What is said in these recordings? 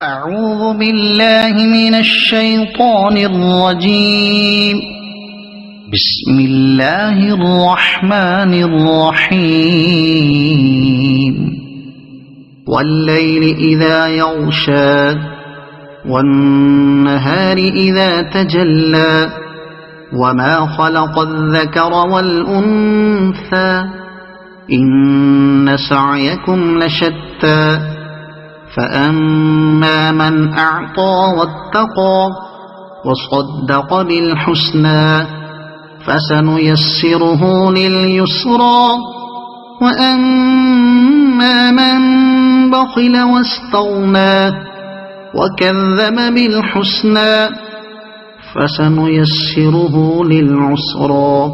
أعوذ بالله من الشيطان الرجيم. بسم الله الرحمن الرحيم. والليل إذا يغشى والنهار إذا تجلى وما خلق الذكر والأنثى إن سعيكم لشتى فأما من أعطى واتقى وصدق بالحسنى فسنيسره لليسرى وأما من بخل واستغنى وكذب بالحسنى فسنيسره للعسرى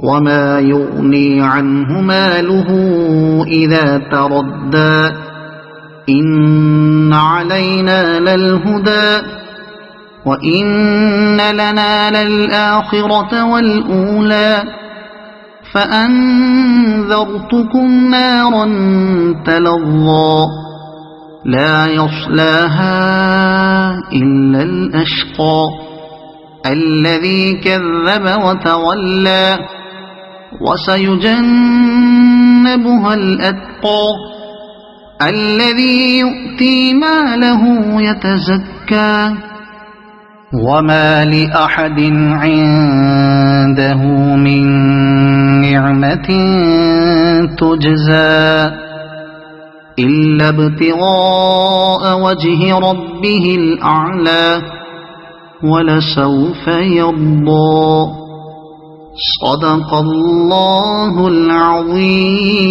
وما يغني عنه ماله إذا تردى إن علينا للهدى وإن لنا للآخرة والأولى فأنذرتكم نارا تلظى لا يصلاها إلا الأشقى الذي كذب وتولى وسيجنبها الأتقى الذي يؤتي ماله يتزكى وما لأحد عنده من نعمة تجزى إلا ابتغاء وجه ربه الأعلى ولسوف يرضى. صدق الله العظيم.